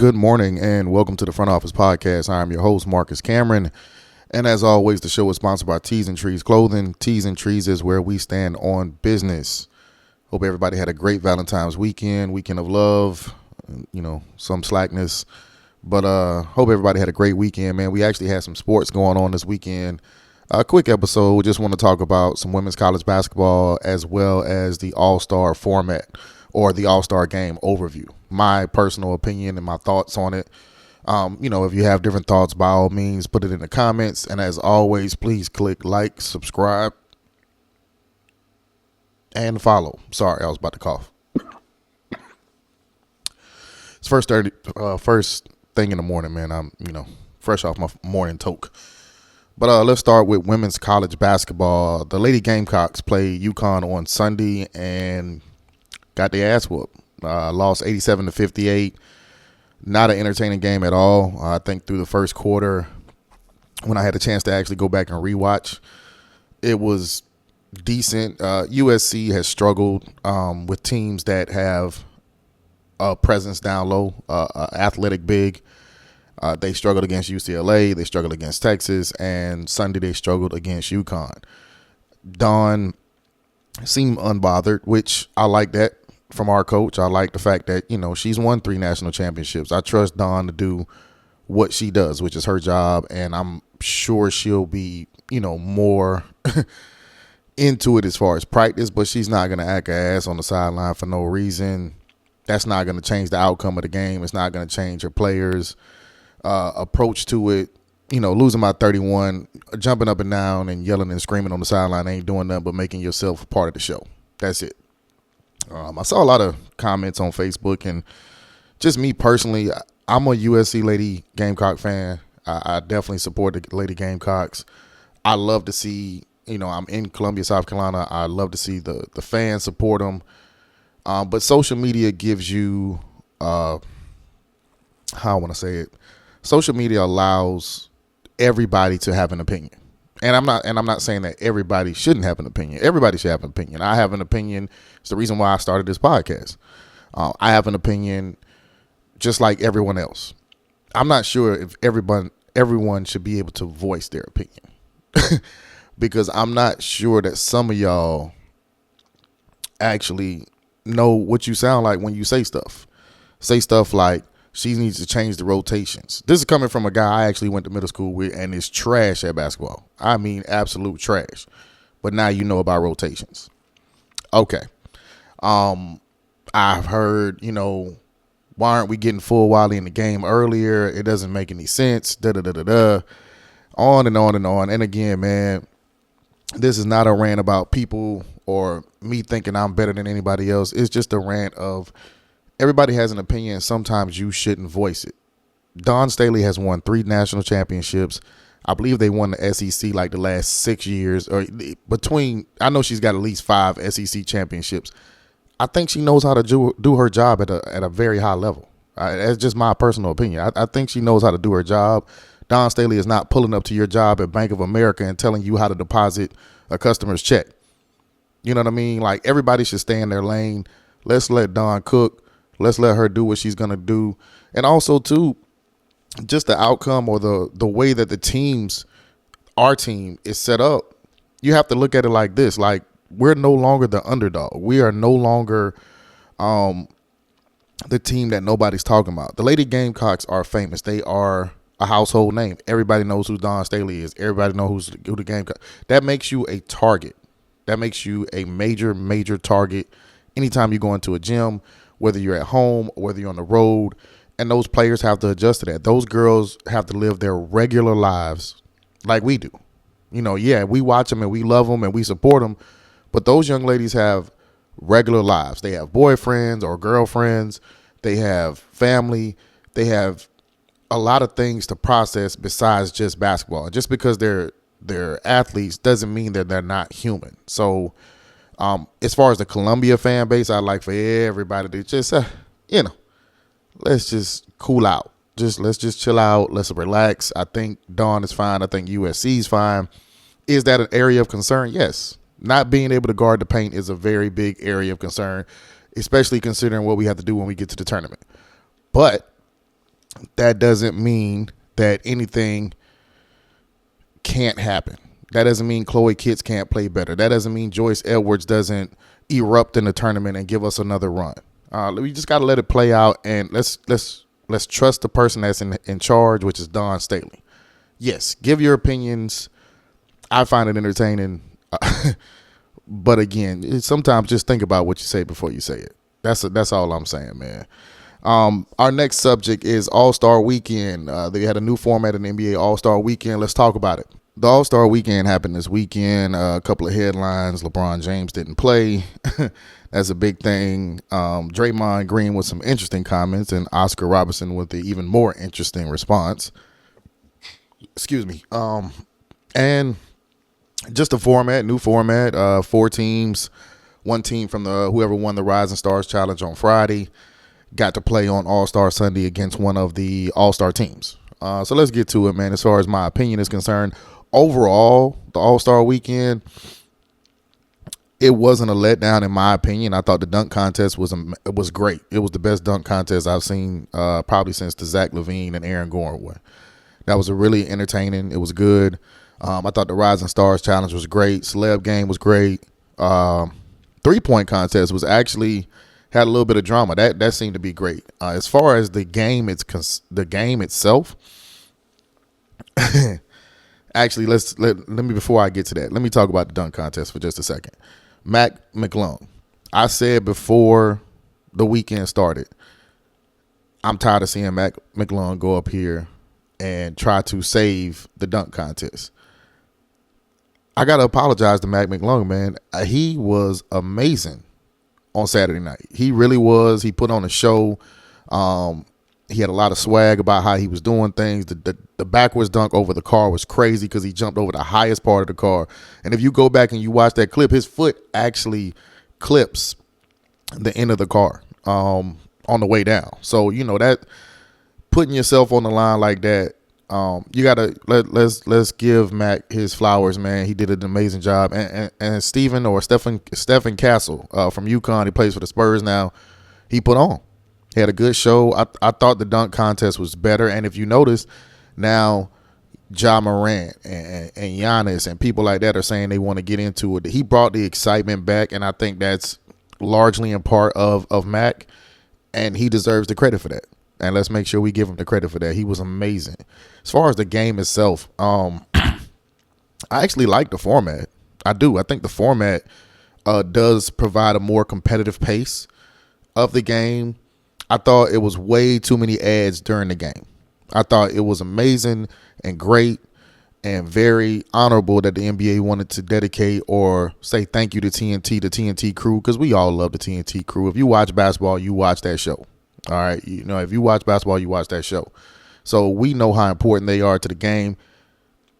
good morning, and welcome to the Front Office Podcast. I'm your host, Marcus Cameron, and as always, the show is sponsored by Tees and Trees Clothing. Tees and Trees is where we stand on business. Hope everybody had a great Valentine's weekend of love, some slackness, but hope everybody had a great weekend, man. We actually had some sports going on this weekend. A quick episode. We just want to talk about some women's college basketball as well as the All-Star format or the All-Star game overview. My personal opinion and my thoughts on it. If you have different thoughts, by all means, put it in the comments. And as always, please click like, subscribe, and follow. Sorry, I was about to cough. It's first thing in the morning, man. I'm, fresh off my morning toke. But let's start with women's college basketball. The Lady Gamecocks played UConn on Sunday and got their ass whooped. Lost 87-58. Not an entertaining game at all. I think through the first quarter, when I had a chance to actually go back and rewatch, it was decent. USC has struggled with teams that have a presence down low, athletic big. They struggled against UCLA. They struggled against Texas. And Sunday they struggled against UConn. Dawn seemed unbothered, which I like that from our coach. I like the fact that, she's won 3 national championships. I trust Dawn to do what she does, which is her job. And I'm sure she'll be, more into it as far as practice. But she's not going to act her ass on the sideline for no reason. That's not going to change the outcome of the game. It's not going to change her players' approach to it. Losing by 31, jumping up and down and yelling and screaming on the sideline ain't doing nothing but making yourself part of the show. That's it. I saw a lot of comments on Facebook, and just me personally, I'm a USC Lady Gamecock fan. I definitely support the Lady Gamecocks. I love to see, I'm in Columbia, South Carolina. I love to see the fans support them. But social media gives you, how I want to say it, social media allows everybody to have an opinion. And I'm not saying that everybody shouldn't have an opinion. Everybody should have an opinion. I have an opinion. It's the reason why I started this podcast. I have an opinion just like everyone else. I'm not sure if everyone should be able to voice their opinion because I'm not sure that some of y'all actually know what you sound like when you say stuff. Say stuff like, she needs to change the rotations. This is coming from a guy I actually went to middle school with and is trash at basketball. I mean, absolute trash. But now you know about rotations. Okay. I've heard, why aren't we getting full Wally in the game earlier? It doesn't make any sense. On and on and on. And again, man, this is not a rant about people or me thinking I'm better than anybody else. It's just a rant of everybody has an opinion. Sometimes you shouldn't voice it. Dawn Staley has won 3 national championships. I believe they won the SEC like the last 6 years, or I know she's got at least 5 SEC championships. I think she knows how to do her job at a very high level. That's just my personal opinion. I think she knows how to do her job. Dawn Staley is not pulling up to your job at Bank of America and telling you how to deposit a customer's check. You know what I mean? Like, everybody should stay in their lane. Let's let Dawn cook. Let's let her do what she's going to do. And also, too, just the outcome or the way that our team is set up, you have to look at it like this. Like, we're no longer the underdog. We are no longer the team that nobody's talking about. The Lady Gamecocks are famous. They are a household name. Everybody knows who Dawn Staley is. Everybody knows who the Gamecock. That makes you a target. That makes you a major, major target anytime you go into a gym, whether you're at home, whether you're on the road, and those players have to adjust to that. Those girls have to live their regular lives like we do. We watch them and we love them and we support them, but those young ladies have regular lives. They have boyfriends or girlfriends. They have family. They have a lot of things to process besides just basketball. Just because they're athletes doesn't mean that they're not human. So, as far as the Columbia fan base, I'd like for everybody to just, let's just cool out. Let's just chill out. Let's relax. I think Dawn is fine. I think USC is fine. Is that an area of concern? Yes. Not being able to guard the paint is a very big area of concern, especially considering what we have to do when we get to the tournament. But that doesn't mean that anything can't happen. That doesn't mean Chloe Kitts can't play better. That doesn't mean Joyce Edwards doesn't erupt in the tournament and give us another run. We just got to let it play out, and let's trust the person that's in charge, which is Don Staley. Yes, give your opinions. I find it entertaining, but again, sometimes just think about what you say before you say it. That's all I'm saying, man. Our next subject is All-Star Weekend. They had a new format in the NBA All-Star Weekend. Let's talk about it. The All-Star Weekend happened this weekend. A couple of headlines. LeBron James didn't play. That's a big thing. Draymond Green with some interesting comments, and Oscar Robertson with the even more interesting response. Excuse me. And just a format, new format. 4 teams. 1 team from whoever won the Rising Stars Challenge on Friday got to play on All-Star Sunday against one of the All-Star teams. So let's get to it, man. As far as my opinion is concerned, overall, the All-Star Weekend, it wasn't a letdown in my opinion. I thought the dunk contest was great. It was the best dunk contest I've seen probably since the Zach LaVine and Aaron Gordon one. That was a really entertaining. It was good. I thought the Rising Stars Challenge was great. Celeb Game was great. 3-point contest was actually had a little bit of drama. That seemed to be great. As far as the game, the game itself. Actually, let me before I get to that, let me talk about the dunk contest for just a second. Mac McClung. I said before the weekend started, I'm tired of seeing Mac McClung go up here and try to save the dunk contest. I got to apologize to Mac McClung, man. He was amazing on Saturday night. He really was. He put on a show. He had a lot of swag about how he was doing things. The backwards dunk over the car was crazy because he jumped over the highest part of the car. And if you go back and you watch that clip, his foot actually clips the end of the car on the way down. So, that putting yourself on the line like that, you gotta let's give Mac his flowers, man. He did an amazing job. And Stephen Castle from UConn, he plays for the Spurs now. He put on. He had a good show. I thought the dunk contest was better. And if you notice, now Ja Morant and Giannis and people like that are saying they want to get into it. He brought the excitement back, and I think that's largely in part of Mac, and he deserves the credit for that. And let's make sure we give him the credit for that. He was amazing. As far as the game itself, I actually like the format. I do. I think the format does provide a more competitive pace of the game. I thought it was way too many ads during the game. I thought it was amazing and great and very honorable that the NBA wanted to dedicate or say thank you to TNT, the TNT crew, because we all love the TNT crew. If you watch basketball, you watch that show. All right. If you watch basketball, you watch that show. So we know how important they are to the game.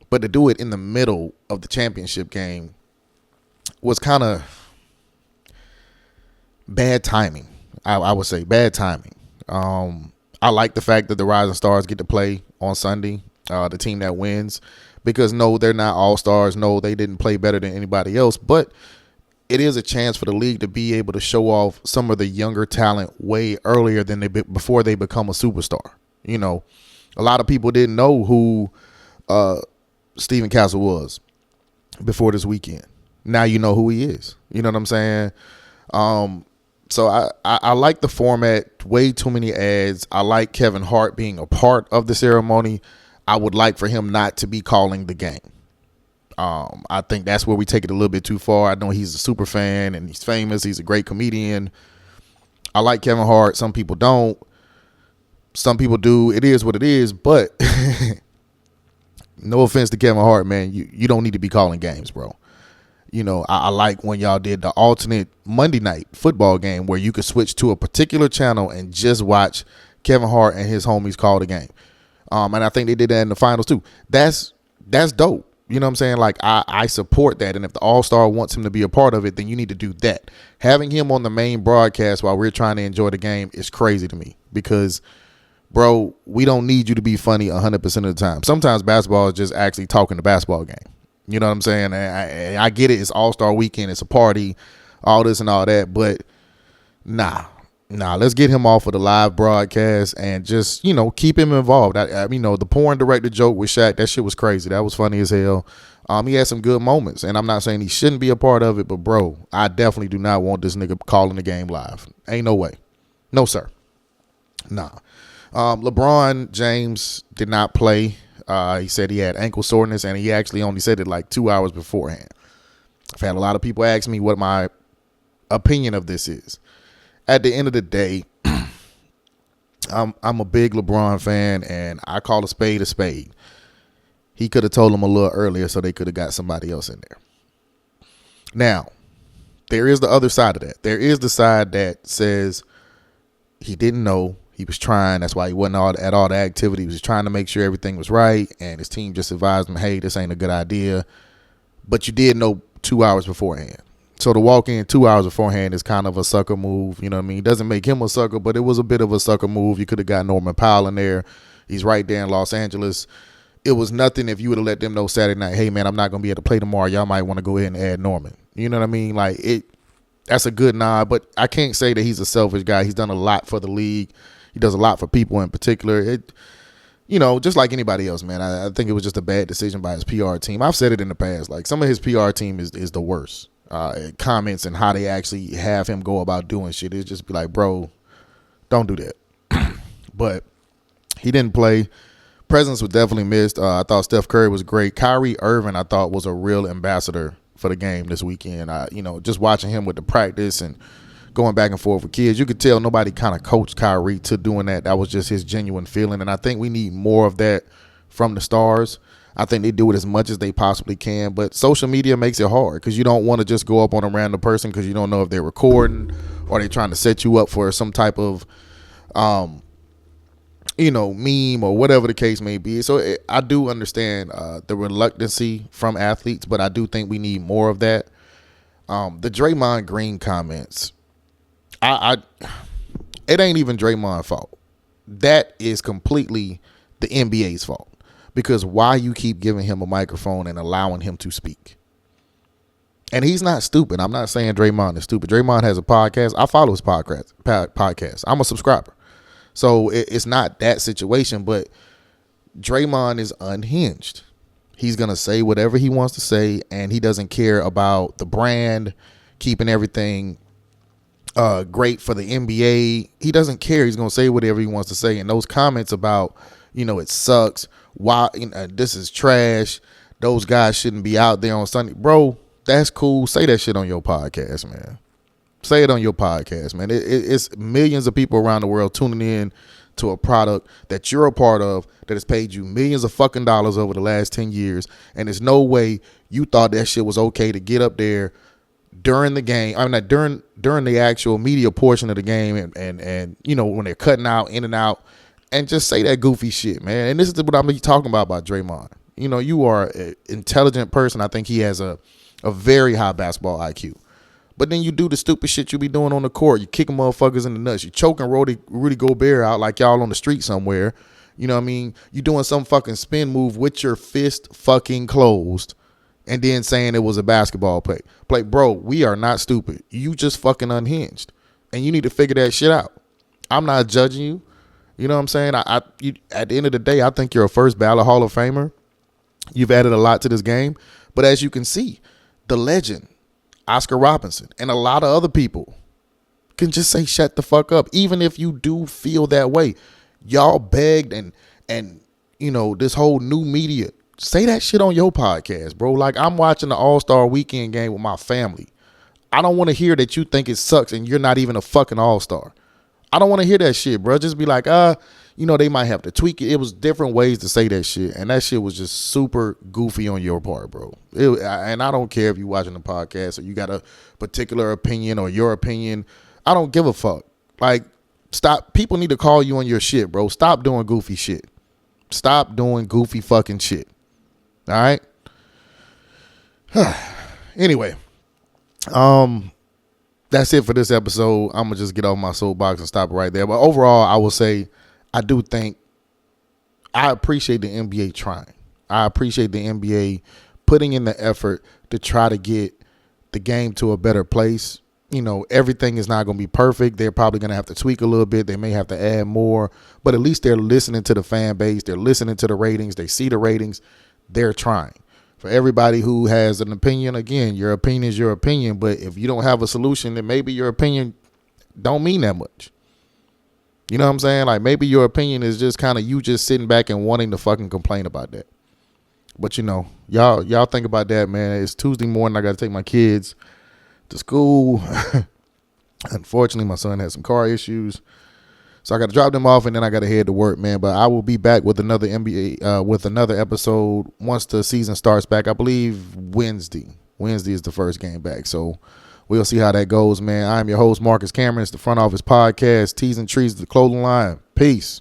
But to do it in the middle of the championship game was kind of bad timing. I would say bad timing. I like the fact that the Rising Stars get to play on Sunday, the team that wins, because no, they're not all-stars. No, they didn't play better than anybody else. But it is a chance for the league to be able to show off some of the younger talent way earlier than before they become a superstar. A lot of people didn't know who Stephen Castle was before this weekend. Now you know who he is. You know what I'm saying? So I like the format. Way too many ads. I like Kevin Hart being a part of the ceremony. I would like for him not to be calling the game. I think that's where we take it a little bit too far. I know he's a super fan and he's famous. He's a great comedian. I like Kevin Hart. Some people don't. Some people do. It is what it is. But no offense to Kevin Hart, man. You don't need to be calling games, bro. I like when y'all did the alternate Monday night football game where you could switch to a particular channel and just watch Kevin Hart and his homies call the game. And I think they did that in the finals too. That's dope. You know what I'm saying? Like, I support that. And if the All-Star wants him to be a part of it, then you need to do that. Having him on the main broadcast while we're trying to enjoy the game is crazy to me because, bro, we don't need you to be funny 100% of the time. Sometimes basketball is just actually talking the basketball game. You know what I'm saying? I get it. It's All-Star weekend. It's a party, all this and all that. But, nah. Nah, let's get him off of the live broadcast and just, keep him involved. The porn director joke with Shaq, that shit was crazy. That was funny as hell. He had some good moments, and I'm not saying he shouldn't be a part of it, but bro, I definitely do not want this nigga calling the game live. Ain't no way. No, sir. Nah. LeBron James did not play. He said he had ankle soreness, and he actually only said it like 2 hours beforehand. I've had a lot of people ask me what my opinion of this is. At the end of the day, I'm a big LeBron fan, and I call a spade a spade. He could have told them a little earlier so they could have got somebody else in there. Now, there is the other side of that. There is the side that says he didn't know. He was trying. That's why he wasn't at all the activity. He was trying to make sure everything was right, and his team just advised him, hey, this ain't a good idea. But you did know 2 hours beforehand. So to walk in 2 hours beforehand is kind of a sucker move. You know what I mean? It doesn't make him a sucker, but it was a bit of a sucker move. You could have got Norman Powell in there. He's right there in Los Angeles. It was nothing if you would have let them know Saturday night, hey, man, I'm not going to be able to play tomorrow. Y'all might want to go ahead and add Norman. You know what I mean? That's a good nod, but I can't say that he's a selfish guy. He's done a lot for the league. He does a lot for people in particular. Just like anybody else, man. I think it was just a bad decision by his PR team. I've said it in the past. Like, some of his PR team is the worst. Comments and how they actually have him go about doing shit. It's just be like, bro, don't do that. But he didn't play. Presence was definitely missed. I thought Steph Curry was great. Kyrie Irving, I thought, was a real ambassador for the game this weekend. Just watching him with the practice and going back and forth with kids, you could tell nobody kind of coached Kyrie to doing that. That was just his genuine feeling, and I think we need more of that from the stars. I think they do it as much as they possibly can, but social media makes it hard because you don't want to just go up on a random person because you don't know if they're recording or they're trying to set you up for some type of meme or whatever the case may be. So I do understand the reluctancy from athletes, but I do think we need more of that. The Draymond Green comments, it ain't even Draymond's fault. That is completely the NBA's fault, because why you keep giving him a microphone and allowing him to speak? And he's not stupid. I'm not saying Draymond is stupid. Draymond has a podcast. I follow his podcast. I'm a subscriber. So it's not that situation, but Draymond is unhinged. He's going to say whatever he wants to say, and he doesn't care about the brand, keeping everything great for the NBA. He doesn't care. He's going to say whatever he wants to say. And those comments about, it sucks, why, this is trash, those guys shouldn't be out there on Sunday. Bro, that's cool. Say that shit on your podcast, man. Say it on your podcast, man. It's millions of people around the world tuning in to a product that you're a part of that has paid you millions of fucking dollars over the last 10 years. And there's no way you thought that shit was okay to get up there during the game. I mean, during the actual media portion of the game and when they're cutting out, in and out, and just say that goofy shit, man. And this is what I'm talking about Draymond. You are an intelligent person. I think he has a very high basketball IQ. But then you do the stupid shit you be doing on the court. You kicking motherfuckers in the nuts. You choking Rudy Gobert out like y'all on the street somewhere. You know what I mean? You doing some fucking spin move with your fist fucking closed and then saying it was a basketball play. Bro, we are not stupid. You just fucking unhinged. And you need to figure that shit out. I'm not judging you. You know what I'm saying? At the end of the day, I think you're a first ballot Hall of Famer. You've added a lot to this game. But as you can see, the legend, Oscar Robertson, and a lot of other people can just say shut the fuck up. Even if you do feel that way, y'all begged and this whole new media, say that shit on your podcast, bro. Like, I'm watching the All-Star Weekend game with my family. I don't want to hear that you think it sucks and you're not even a fucking All-Star. I don't want to hear that shit, bro. Just be like, they might have to tweak it. It was different ways to say that shit, and that shit was just super goofy on your part, bro. And I don't care if you're watching the podcast or you got a particular opinion or your opinion. I don't give a fuck. Like, stop. People need to call you on your shit, bro. Stop doing goofy shit. Stop doing goofy fucking shit. All right? Anyway, that's it for this episode. I'm going to just get off my soapbox and stop right there. But overall, I will say I do think I appreciate the NBA trying. I appreciate the NBA putting in the effort to try to get the game to a better place. everything is not going to be perfect. They're probably going to have to tweak a little bit. They may have to add more, but at least they're listening to the fan base. They're listening to the ratings. They see the ratings. They're trying. For everybody who has an opinion, again, your opinion is your opinion, but if you don't have a solution, then maybe your opinion don't mean that much. You know what I'm saying? Like, maybe your opinion is just kind of you just sitting back and wanting to fucking complain about that. But, y'all think about that, man. It's Tuesday morning. I got to take my kids to school. Unfortunately, my son has some car issues. So I got to drop them off, and then I got to head to work, man. But I will be back with another NBA, with another episode once the season starts back. I believe Wednesday. Wednesday is the first game back. So we'll see how that goes, man. I'm your host, Marcus Cameron. It's the Front Office Podcast. Tees and Trees, the clothing line. Peace.